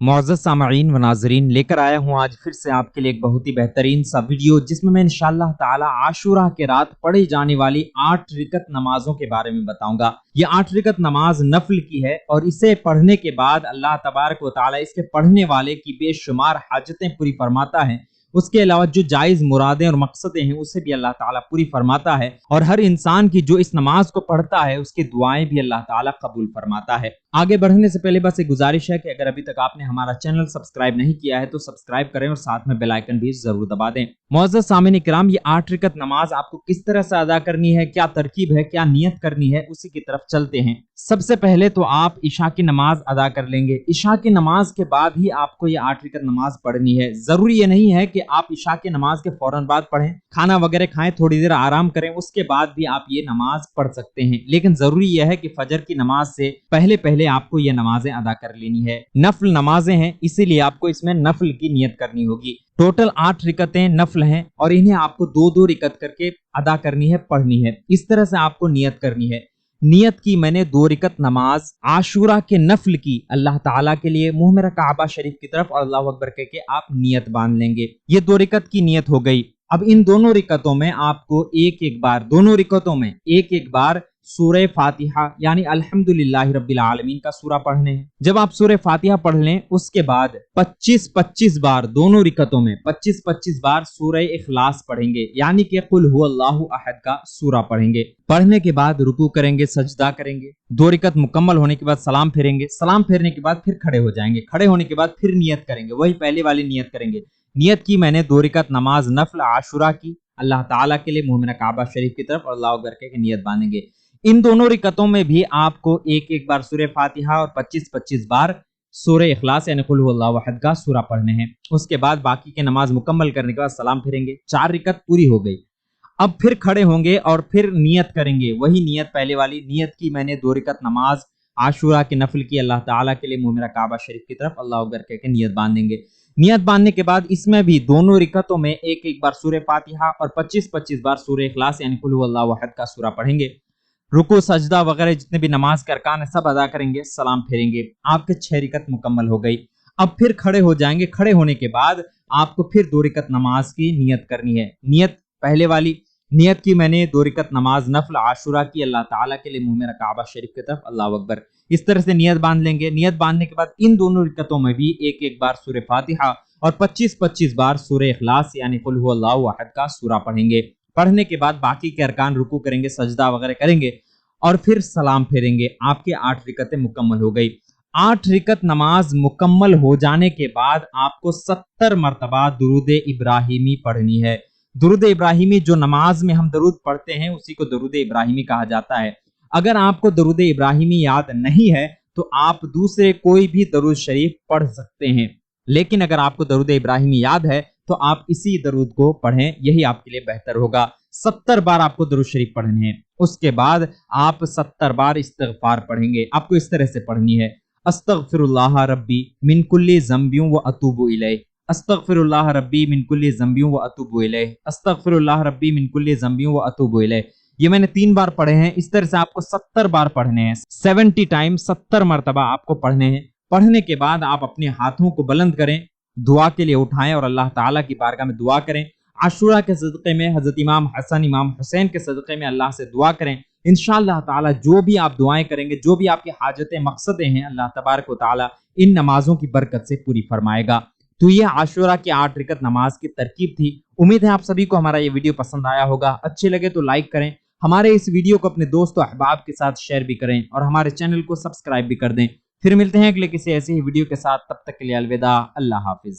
मुअज़्ज़ज़ सामईन व नाज़रीन, लेकर आया हूँ आज फिर से आपके लिए एक बहुत ही बेहतरीन सा वीडियो, जिसमें मैं इंशाअल्लाह ताला आशूरा के रात पढ़ी जाने वाली 8 रिकत नमाजों के बारे में बताऊंगा। ये 8 रिकत नमाज नफल की है और इसे पढ़ने के बाद अल्लाह तबारक व तआला इसके पढ़ने वाले की बेशुमार हाजतें पूरी फरमाता है। उसके अलावा जो जायज मुरादें और मकसदें हैं उसे भी अल्लाह ताला पूरी फरमाता है, और हर इंसान की जो इस नमाज को पढ़ता है उसकी दुआएं भी अल्लाह ताला कबूल फरमाता है। आगे बढ़ने से पहले बस एक गुजारिश है कि अगर अभी तक आपने हमारा चैनल सब्सक्राइब नहीं किया है तो सब्सक्राइब करें और साथ में बेल आइकन भी जरूर दबा दें। मुअज़्ज़ज़ सामीन इकराम, ये 8 रिकत नमाज आपको किस तरह से अदा करनी है, क्या तरकीब है, क्या नियत करनी है, उसी की तरफ चलते हैं। सबसे पहले तो आप इशा की नमाज अदा कर लेंगे। इशा की नमाज के बाद ही आपको ये 8 रिकत नमाज पढ़नी है। जरूरी ये नहीं है कि आप इशा की नमाज के फौरन बाद पढ़ें, खाना वगैरह खाएं, थोड़ी देर आराम करें, उसके बाद भी आप ये नमाज पढ़ सकते हैं। लेकिन जरूरी यह है कि फजर की नमाज से पहले पहले आपको ये नमाजें अदा कर लेनी है। नफल नमाजें हैं, इसीलिए आपको इसमें नफल की नियत करनी होगी। टोटल 8 रिकतें नफल हैं और इन्हें आपको 2-2 रिकत करके अदा करनी है, पढ़नी है। इस तरह से आपको नियत करनी है। नियत की मैंने 2 रिकत नमाज आशूरा के नफल की अल्लाह ताला के लिए, मुंह मेरा काबा शरीफ की तरफ और अल्लाहु अकबर कह के आप नियत बांध लेंगे। ये 2 रिकत की नियत हो गई। अब इन दोनों रिकतों में आपको दोनों रिकतों में एक एक बार सूरह फातिहा यानी अल्हम्दुलिल्लाहि रब्बिल आलमीन का सूरा पढ़ने हैं। जब आप सूरह फातिहा पढ़ लें उसके बाद 25-25 बार दोनों रिकतों में 25-25 बार सूरह इखलास पढ़ेंगे, यानी कि कुल हुवल्लाहु अहद का सूरा पढ़ेंगे। पढ़ने के बाद रुकू करेंगे, सजदा करेंगे। 2 रिकत मुकम्मल होने के बाद सलाम फेरेंगे। सलाम फेरने के बाद फिर खड़े हो जाएंगे। खड़े होने के बाद फिर नियत करेंगे, वही पहले वाली नियत करेंगे। नियत की मैंने 2 रिकत नमाज नफल आशूरा की अल्लाह ताला के लिए, मुंह मेरा काबा शरीफ की तरफ और अल्लाहु अकबर कह के नियत बांधेंगे। इन दोनों रिकतों में भी आपको एक एक बार सूरह फातिहा और 25-25 बार सूरह इखलास यानी कुल हुवल्लाहु अहद का सूरा पढ़ने हैं। उसके बाद बाकी के नमाज मुकम्मल करने के बाद सलाम फिरेंगे। 4 रिकत पूरी हो गई। अब फिर खड़े होंगे और फिर नियत करेंगे, वही नियत पहले वाली। नियत की मैंने 2 रिकत नमाज आशूरा की नफल की अल्लाह ताला के लिए, मुंह मेरा काबा शरीफ की तरफ अल्लाहु अकबर कह के नियत बांधेंगे। नियत बांधने के बाद इसमें भी दोनों रिकतों में एक एक बार सूरह फातिहा और 25-25 बार सूरह इखलास यानी कुल हुवल्लाहु अहद का सूरा पढ़ेंगे। रुकू सजदा वगैरह जितने भी नमाज के अरकान है सब अदा करेंगे, सलाम फेरेंगे। आपके 6 रिकत मुकम्मल हो गई। अब फिर खड़े हो जाएंगे। खड़े होने के बाद आपको फिर 2 रिकत नमाज की नियत करनी है। नियत पहले वाली नियत की मैंने 2 रिकत नमाज नफल आशूरा की अल्लाह ताला के लिए, मुंह मेरा काबा शरीफ की तरफ अल्लाहु अकबर। इस तरह से नियत बांध लेंगे। नियत बांधने के बाद इन दोनों रिकतों में भी एक एक बार सूरह फातिहा और 25-25 बार सूरह इखलास यानी कुल हुवल्लाहु अहद का सूरा पढ़ेंगे। पढ़ने के बाद बाकी के अरकान रुकू करेंगे, सजदा वगैरह करेंगे और फिर सलाम फेरेंगे। आपकी 8 रिकतें मुकम्मल हो गई। 8 रिकत नमाज मुकम्मल हो जाने के बाद आपको 70 मरतबा दुरूद इब्राहिमी पढ़नी है। दुरूद इब्राहिमी जो नमाज में हम दरूद पढ़ते हैं उसी को दुरूद इब्राहिमी कहा जाता है। अगर आपको दुरूद इब्राहिमी याद नहीं है तो आप दूसरे कोई भी दरूद शरीफ पढ़ सकते हैं, लेकिन अगर आपको दरूद इब्राहिमी याद है तो आप इसी दरूद को पढ़ें, यही आपके लिए बेहतर होगा। 70 बार आपको दरूद शरीफ पढ़ने हैं। उसके बाद आप 70 बार इस्तिग़फ़ार पढ़ेंगे। आपको इस तरह से पढ़नी है, अस्तग़फ़िरुल्लाह रब्बी मिन कुल्ली ज़ंबियों व अतूबु इलैह, अस्तग़फ़िरुल्लाह रब्बी मिन कुल्ली ज़ंबियों व अतूबु इलैह, अस्तग़फ़िरुल्लाह रब्बी मिन कुल्ली ज़ंबियों व अतूबु इलैह। ये मैंने 3 बार पढ़े हैं। इस तरह से आपको 70 बार पढ़ने हैं। 70 टाइम 70 मरतबा आपको पढ़ने हैं। पढ़ने के बाद आप अपने हाथों को बुलंद करें, दुआ के लिए उठाएं और अल्लाह ताला की बारगाह में दुआ करें। आशूरा के सदक़े में हज़रत इमाम हसन इमाम हुसैन के सदक़े में अल्लाह से दुआ करें। इंशाअल्लाह ताला जो भी आप दुआएं करेंगे, जो भी आपकी हाजतें मकसदें हैं, अल्लाह तबारक व तआला इन नमाजों की बरकत से पूरी फरमाएगा। तो ये आशूरा की 8 रिकत नमाज की तरकीब थी। उम्मीद है आप सभी को हमारा ये वीडियो पसंद आया होगा। अच्छे लगे तो लाइक करें, हमारे इस वीडियो को अपने दोस्तों अहबाब के साथ शेयर भी करें और हमारे चैनल को सब्सक्राइब भी कर दें। फिर मिलते हैं अगले किसी ऐसी ही वीडियो के साथ, तब तक के लिए अलविदा, अल्लाह हाफिज।